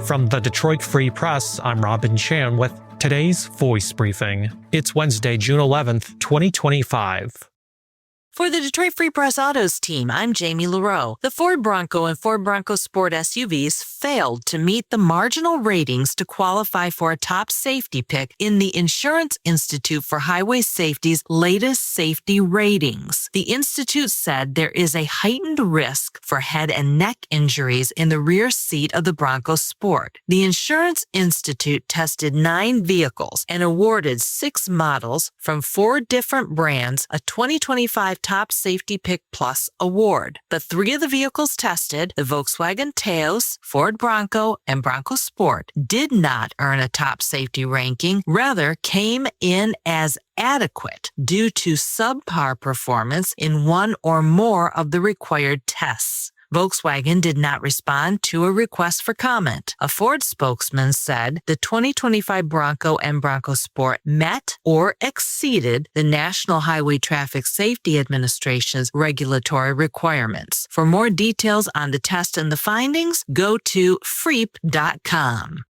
From the Detroit Free Press, I'm Robin Chan with today's Voice Briefing. It's Wednesday, June 11th, 2025. For the Detroit Free Press Autos team, I'm Jamie Leroux. The Ford Bronco and Ford Bronco Sport SUVs failed to meet the marginal ratings to qualify for a top safety pick in the Insurance Institute for Highway Safety's latest safety ratings. The Institute said there is a heightened risk for head and neck injuries in the rear seat of the Bronco Sport. The Insurance Institute tested 9 vehicles and awarded 6 models from 4 different brands a 2025 Top Safety Pick Plus award. But 3 of the vehicles tested, the Volkswagen Taos, Ford Bronco, and Bronco Sport, did not earn a top safety ranking, rather came in as adequate due to subpar performance in one or more of the required tests. Volkswagen did not respond to a request for comment. A Ford spokesman said the 2025 Bronco and Bronco Sport met or exceeded the National Highway Traffic Safety Administration's regulatory requirements. For more details on the test and the findings, go to freep.com.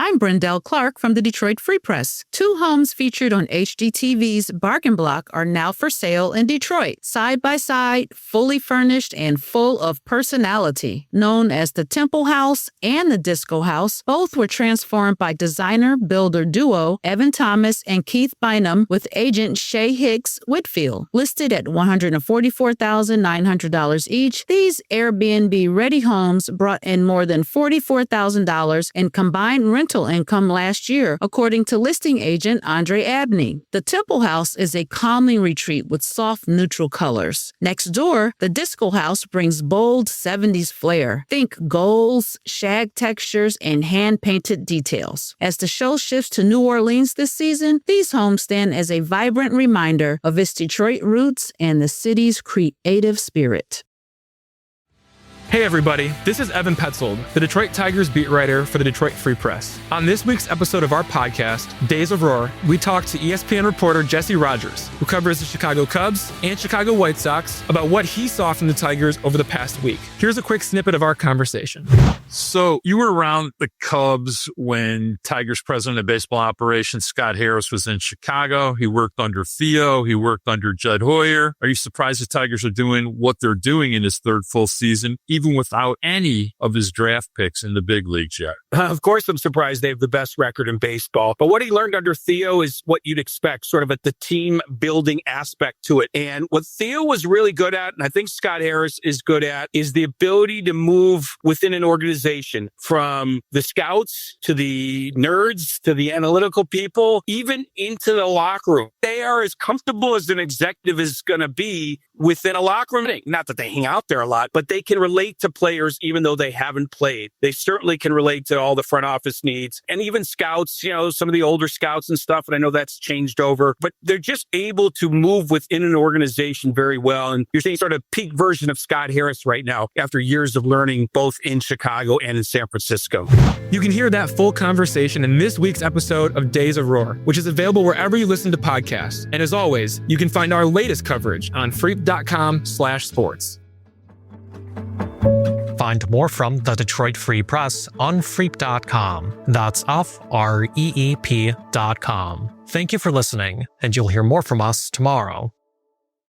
I'm Brendel Clark from the Detroit Free Press. 2 homes featured on HGTV's Bargain Block are now for sale in Detroit, side by side, fully furnished and full of personality. Known as the Temple House and the Disco House, both were transformed by designer-builder duo Evan Thomas and Keith Bynum with agent Shay Hicks Whitfield. Listed at $144,900 each, these Airbnb-ready homes brought in more than $44,000 in combined rental income last year, according to listing agent Andre Abney. The Temple House is a calming retreat with soft, neutral colors. Next door, the Disco House brings bold 70s flair. Think golds, shag textures, and hand-painted details. As the show shifts to New Orleans this season, these homes stand as a vibrant reminder of its Detroit roots and the city's creative spirit. Hey everybody, this is Evan Petzold, the Detroit Tigers beat writer for the Detroit Free Press. On this week's episode of our podcast, Days of Roar, we talked to ESPN reporter Jesse Rogers, who covers the Chicago Cubs and Chicago White Sox, about what he saw from the Tigers over the past week. Here's a quick snippet of our conversation. So you were around the Cubs when Tigers president of baseball operations, Scott Harris, was in Chicago. He worked under Theo. He worked under Judd Hoyer. Are you surprised the Tigers are doing what they're doing in his 3rd full season, even without any of his draft picks in the big leagues yet? Of course, I'm surprised they have the best record in baseball. But what he learned under Theo is what you'd expect, sort of at the team building aspect to it. And what Theo was really good at, and I think Scott Harris is good at, is the ability to move within an organization from the scouts to the nerds to the analytical people, even into the locker room. They are as comfortable as an executive is going to be within a locker room. Not that they hang out there a lot, but they can relate to players even though they haven't played. They certainly can relate to all the front office needs and even scouts, some of the older scouts and stuff. And I know that's changed over, but they're just able to move within an organization very well. And you're seeing sort of peak version of Scott Harris right now after years of learning both in Chicago and in San Francisco. You can hear that full conversation in this week's episode of Days of Roar, which is available wherever you listen to podcasts. And as always, you can find our latest coverage on freep.com/sports. Find more from the Detroit Free Press on freep.com. That's FREEP.com. Thank you for listening, and you'll hear more from us tomorrow.